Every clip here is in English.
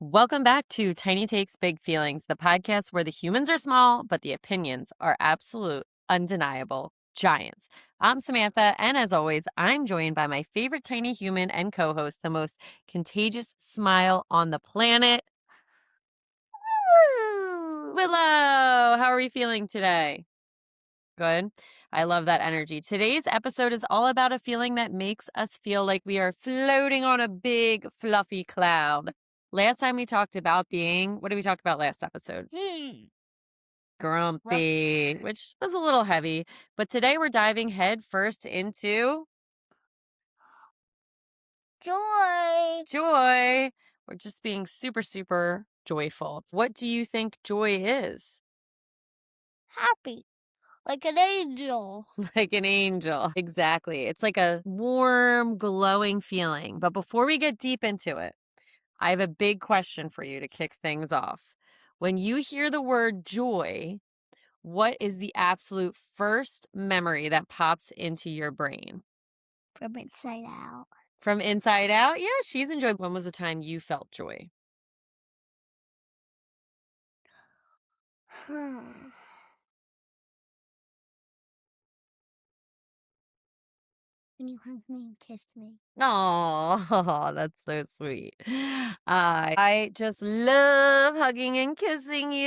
Welcome back to Tiny Takes Big Feelings, the podcast where the humans are small, but the opinions are absolute, undeniable giants. I'm Samantha, and as always, I'm joined by my favorite tiny human and co host, the most contagious smile on the planet, Willow. How are you feeling today? Good. I love that energy. Today's episode is all about a feeling that makes us feel like we are floating on a big, fluffy cloud. Last time we talked about what did we talk about last episode? Grumpy, which was a little heavy. But today we're diving head first into joy. We're just being super, super joyful. What do you think joy is? Happy, like an angel. Like an angel. Exactly. It's like a warm, glowing feeling. But before we get deep into it, I have a big question for you to kick things off. When you hear the word joy, what is the absolute first memory that pops into your brain? From inside out. From inside out? Yeah, she's enjoyed. When was the time you felt joy? When you hug me and kiss me. Oh, that's so sweet. I just love hugging and kissing you.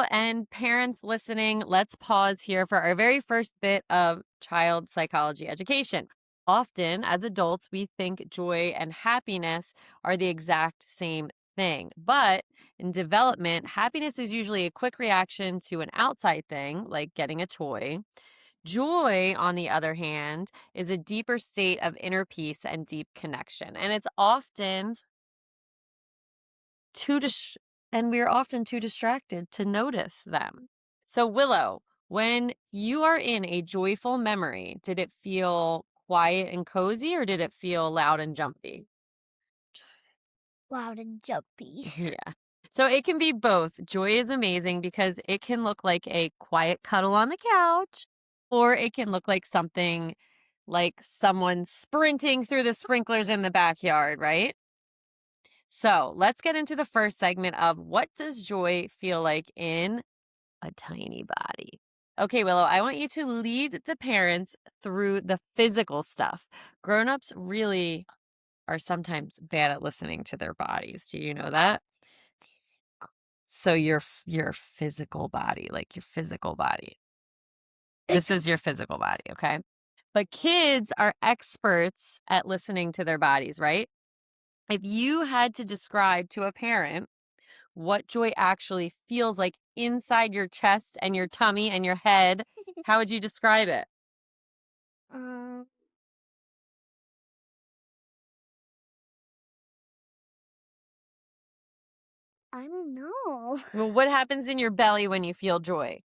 And parents listening, let's pause here for our very first bit of child psychology education. Often, as adults, we think joy and happiness are the exact same thing. But in development, happiness is usually a quick reaction to an outside thing, like getting a toy. Joy, on the other hand, is a deeper state of inner peace and deep connection. And it's often we're often too distracted to notice them. So, Willow, when you are in a joyful memory, did it feel quiet and cozy or did it feel loud and jumpy? Loud and jumpy. Yeah. So it can be both. Joy is amazing because it can look like a quiet cuddle on the couch, or it can look like something like someone sprinting through the sprinklers in the backyard, right? So let's get into the first segment of what does joy feel like in a tiny body? Okay, Willow, I want you to lead the parents through the physical stuff. Grown-ups really are sometimes bad at listening to their bodies. Do you know that? So your physical body, like your physical body. This is your physical body, okay? But kids are experts at listening to their bodies, right? If you had to describe to a parent what joy actually feels like inside your chest and your tummy and your head, how would you describe it? um, I don't know. Well, what happens in your belly when you feel joy?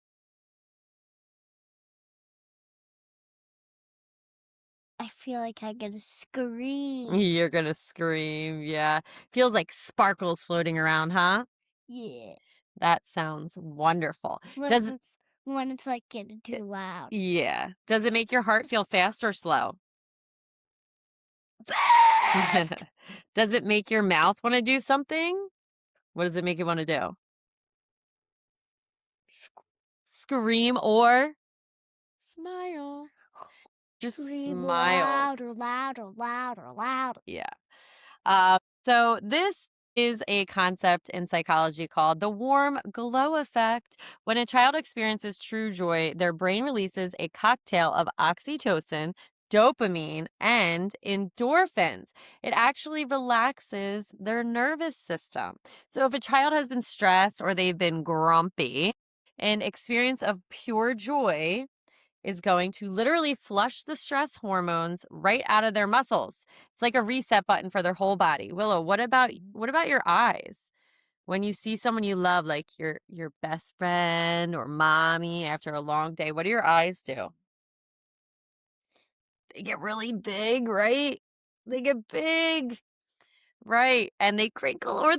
I feel like I'm gonna scream. You're gonna scream, yeah. Feels like sparkles floating around, huh? Yeah. That sounds wonderful. When Does it's, when it's like getting too loud. Yeah. Does it make your heart feel fast or slow? Fast! Does it make your mouth want to do something? What does it make you want to do? Scream or smile? Just Scream smile. louder, louder, louder, louder. Yeah. So this is a concept in psychology called the warm glow effect. When a child experiences true joy, their brain releases a cocktail of oxytocin, dopamine, and endorphins. It actually relaxes their nervous system. So if a child has been stressed or they've been grumpy, an experience of pure joy is going to literally flush the stress hormones right out of their muscles. It's like a reset button for their whole body. Willow, what about your eyes? When you see someone you love, like your best friend or mommy after a long day, what do your eyes do? They get really big, right? They get big. Right, and they crinkle up in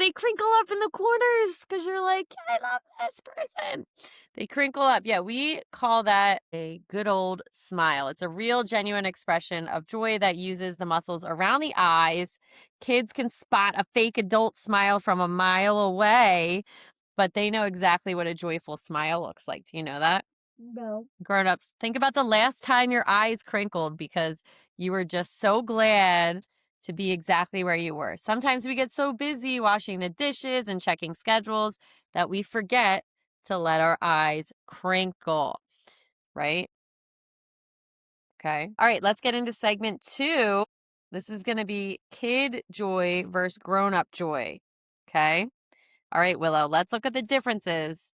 the corners because you're like, "I love this person." They crinkle up. Yeah, we call that a good old smile. It's a real genuine expression of joy that uses the muscles around the eyes Kids can spot a fake adult smile from a mile away, but they know exactly what a joyful smile looks like. Do you know that? No. Grown-ups, think about the last time your eyes crinkled because you were just so glad to be exactly where you were. Sometimes we get so busy washing the dishes and checking schedules that we forget to let our eyes crinkle, right? Okay. All right, let's get into segment 2. This is going to be kid joy versus grown-up joy. Okay? All right, Willow, let's look at the differences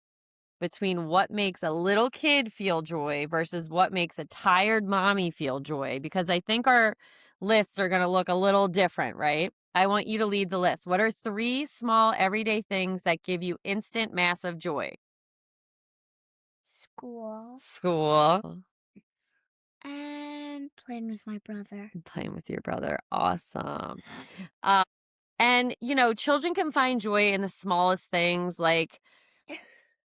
between what makes a little kid feel joy versus what makes a tired mommy feel joy, because I think our lists are going to look a little different, right? I want you to lead the list. What are 3 small everyday things that give you instant massive joy? School. School. And playing with my brother. Playing with your brother. Awesome. Uh, and, children can find joy in the smallest things like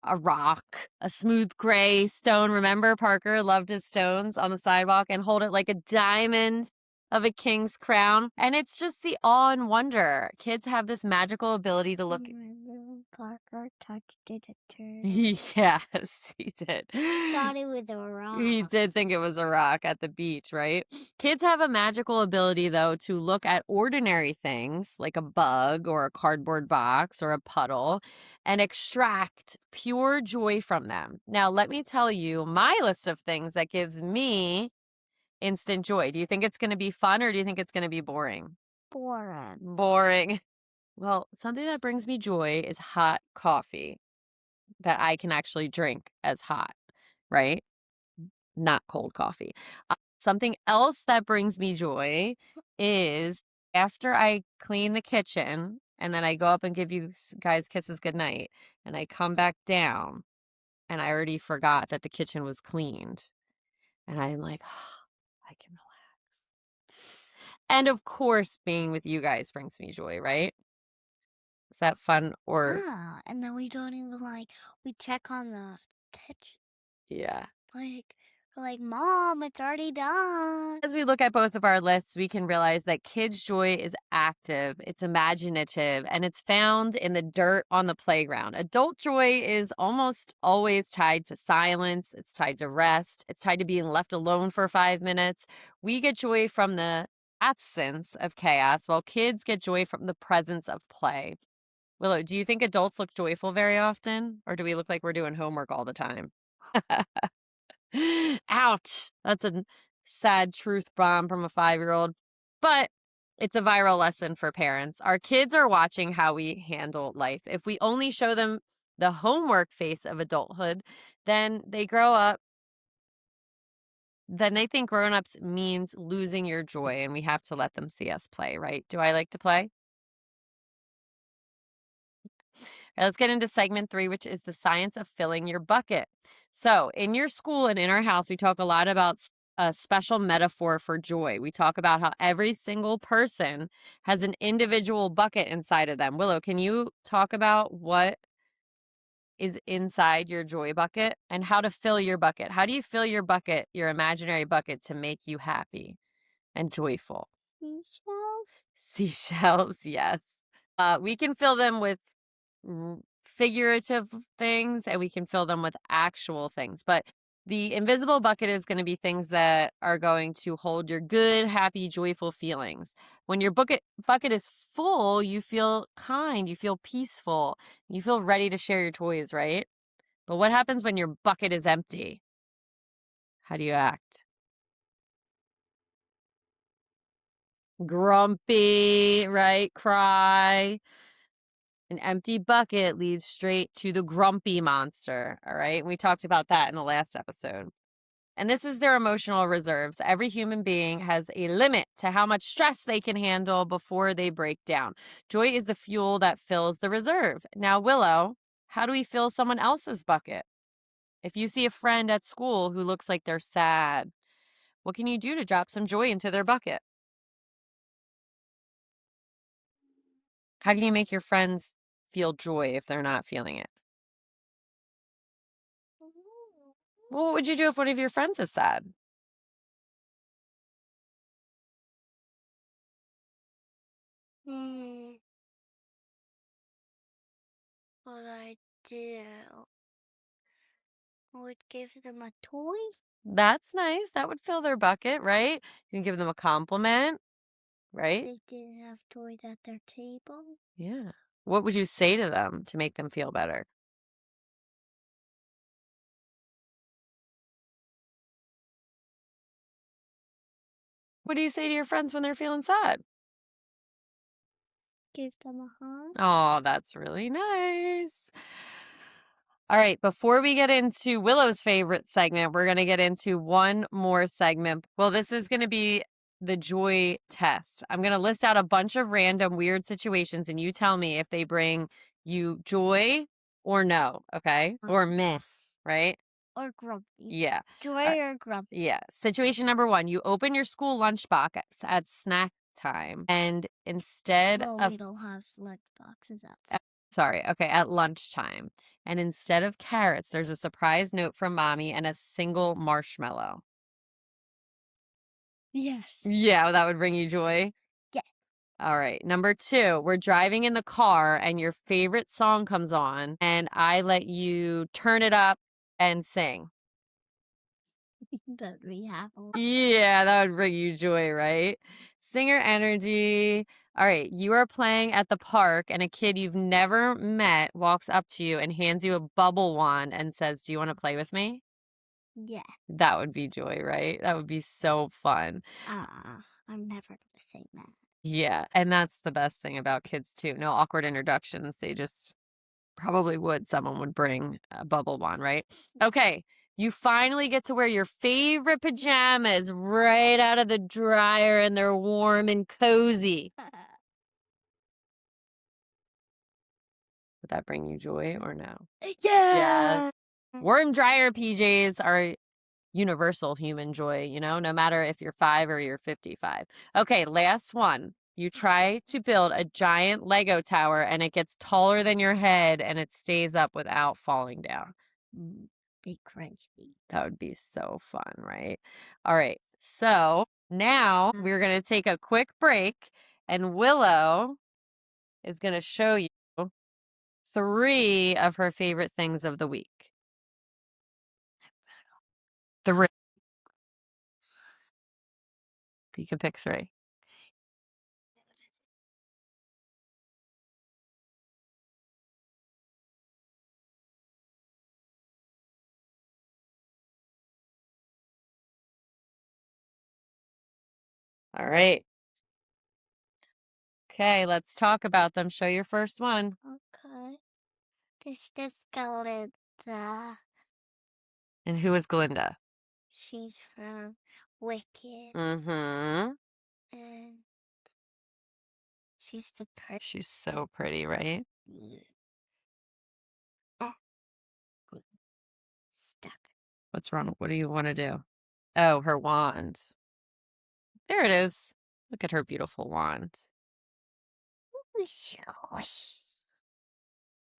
a rock, a smooth gray stone. Remember, Parker loved his stones on the sidewalk and hold it like a diamond of a king's crown. And it's just the awe and wonder. Kids have this magical ability to look. My little Parker touched it a turtle. Yes, he did. Thought it was a rock. He did think it was a rock at the beach, right? Kids have a magical ability, though, to look at ordinary things like a bug or a cardboard box or a puddle and extract pure joy from them. Now, let me tell you my list of things that gives me instant joy. Do you think it's going to be fun or do you think it's going to be boring? Boring. Boring. Well, something that brings me joy is hot coffee that I can actually drink as hot, right? Not cold coffee. Something else that brings me joy is after I clean the kitchen and then I go up and give you guys kisses goodnight and I come back down and I already forgot that the kitchen was cleaned. And I'm like, I can relax. And of course, being with you guys brings me joy, right? Is that fun or Ah, and then we don't even we check on the kitchen. yeah? Like, Mom, it's already done. As we look at both of our lists, we can realize that kids' joy is active, it's imaginative, and it's found in the dirt on the playground. Adult joy is almost always tied to silence, it's tied to rest, it's tied to being left alone for 5 minutes. We get joy from the absence of chaos, while kids get joy from the presence of play. Willow, do you think adults look joyful very often, or do we look like we're doing homework all the time? Ouch. That's a sad truth bomb from a 5-year-old. But it's a viral lesson for parents. Our kids are watching how we handle life. If we only show them the homework face of adulthood, then they grow up, then they think grown-ups means losing your joy, and we have to let them see us play, right? Do I like to play? Right, let's get into segment 3, which is the science of filling your bucket. So, in your school and in our house, we talk a lot about a special metaphor for joy. We talk about how every single person has an individual bucket inside of them. Willow, can you talk about what is inside your joy bucket and how to fill your bucket? How do you fill your bucket, your imaginary bucket, to make you happy and joyful? Seashells? Seashells, yes. We can fill them with figurative things and we can fill them with actual things. But the invisible bucket is going to be things that are going to hold your good, happy, joyful feelings. When your bucket is full, you feel kind, you feel peaceful, you feel ready to share your toys, right? But what happens when your bucket is empty? How do you act? Grumpy, right? Cry. An empty bucket leads straight to the grumpy monster. All right. And we talked about that in the last episode. And this is their emotional reserves. Every human being has a limit to how much stress they can handle before they break down. Joy is the fuel that fills the reserve. Now, Willow, how do we fill someone else's bucket? If you see a friend at school who looks like they're sad, what can you do to drop some joy into their bucket? How can you make your friends feel joy if they're not feeling it? Well, what would you do if one of your friends is sad? Hmm, what I do would give them a toy. That's nice. That would fill their bucket, right? You can give them a compliment, right? They didn't have toys at their table. Yeah. What would you say to them to make them feel better? What do you say to your friends when they're feeling sad? Give them a hug. Oh, that's really nice. All right, before we get into Willow's favorite segment, we're going to get into one more segment. Well, this is going to be the joy test. I'm going to list out a bunch of random weird situations, and you tell me if they bring you joy or no, okay? Or meh, right? Or grumpy. Yeah. Joy or grumpy. Yeah. Situation number one, you open your school lunchbox at snack time, and instead Well, of we don't have lunch boxes uh, outside. sorry, okay, at lunchtime. And instead of carrots, there's a surprise note from mommy and a single marshmallow. Yes. Yeah, that would bring you joy. Yeah. All right. Number two, we're driving in the car and your favorite song comes on, and I let you turn it up and sing. That we have a lot. Yeah, that would bring you joy, right? Singer energy. All right, you are playing at the park and a kid you've never met walks up to you and hands you a bubble wand and says, "Do you want to play with me?" Yeah. That would be joy, right? That would be so fun. I'm never gonna say that. Yeah, and that's the best thing about kids too. No awkward introductions. They just probably would. Someone would bring a bubble wand, right? Okay, you finally get to wear your favorite pajamas right out of the dryer and they're warm and cozy. Would that bring you joy or no? Yeah. Yeah. Warm dryer PJs are universal human joy, no matter if you're 5 or you're 55. Okay, last one. You try to build a giant Lego tower and it gets taller than your head and it stays up without falling down. Be crazy. That would be so fun, right? All right. So now we're going to take a quick break and Willow is going to show you 3 of her favorite things of the week. 3. You can pick 3. All right. Okay, let's talk about them. Show your first one. Okay. This just Glinda. And who is Glinda? She's from Wicked. Mm-hmm. And she's the pretty. She's so pretty, right? Oh, stuck. What's wrong? What do you want to do? Oh, her wand. There it is. Look at her beautiful wand.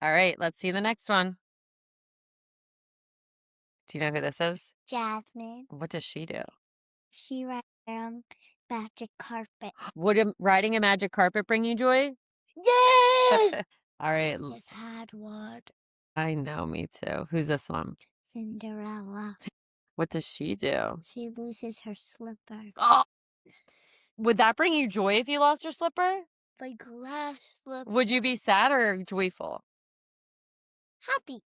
All right, let's see the next one. Do you know who this is? Jasmine. What does she do? She rides around magic carpet. Would riding a magic carpet bring you joy? Yeah! All right. Just had one. I know, me too. Who's this one? Cinderella. What does she do? She loses her slipper. Oh, would that bring you joy if you lost your slipper? My glass slipper. Would you be sad or joyful? Happy.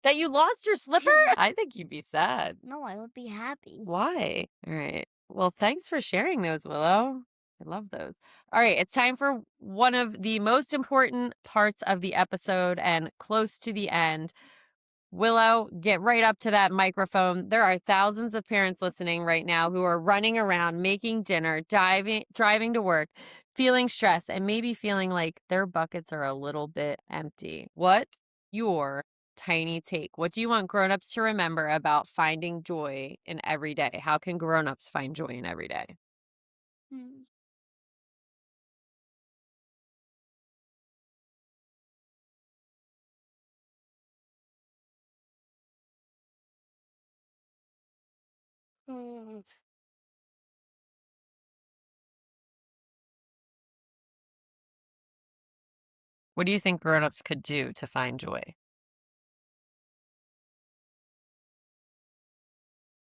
That you lost your slipper? I think you'd be sad. No, I would be happy. Why? All right. Well, thanks for sharing those, Willow. I love those. All right, it's time for one of the most important parts of the episode and close to the end. Willow, get right up to that microphone. There are thousands of parents listening right now who are running around, making dinner, driving to work, feeling stressed, and maybe feeling like their buckets are a little bit empty. What's your tiny take? What do you want grown-ups to remember about finding joy in every day? How can grown-ups find joy in every day? Hmm. Hmm. What do you think grown-ups could do to find joy?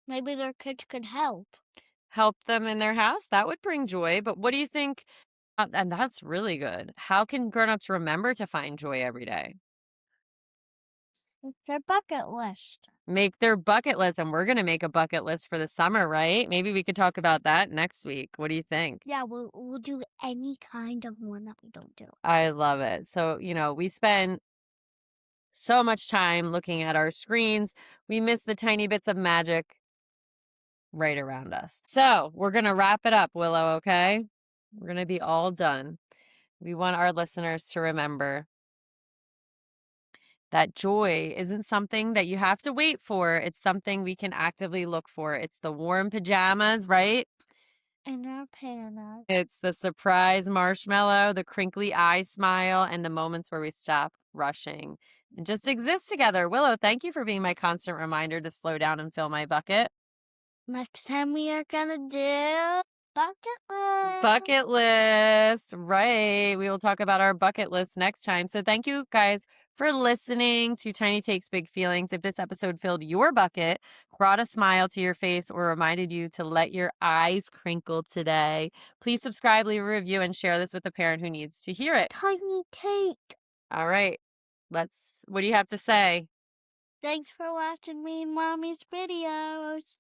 Maybe their kids could help. Help them in their house? That would bring joy, but what do you think and that's really good. How can grown-ups remember to find joy every day? It's their bucket list. Make their bucket list, and we're gonna make a bucket list for the summer, right? Maybe we could talk about that next week. What do you think? Yeah, we'll do any kind of one that we don't do. I love it. So, we spend so much time looking at our screens. We miss the tiny bits of magic right around us. So, we're going to wrap it up, Willow, okay? We're going to be all done. We want our listeners to remember that joy isn't something that you have to wait for. It's something we can actively look for. It's the warm pajamas, right? And our pajamas. It's the surprise marshmallow, the crinkly eye smile, and the moments where we stop rushing and just exist together. Willow, thank you for being my constant reminder to slow down and fill my bucket. Next time we are gonna do bucket list. Bucket list. Right. We will talk about our bucket list next time. So thank you guys for listening to Tiny Takes Big Feelings. If this episode filled your bucket, brought a smile to your face, or reminded you to let your eyes crinkle today, please subscribe, leave a review, and share this with a parent who needs to hear it. Tiny take. All right. What do you have to say? Thanks for watching me and Mommy's videos.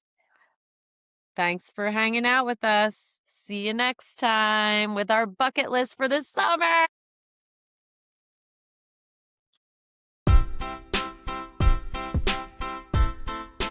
Thanks for hanging out with us. See you next time with our bucket list for the summer.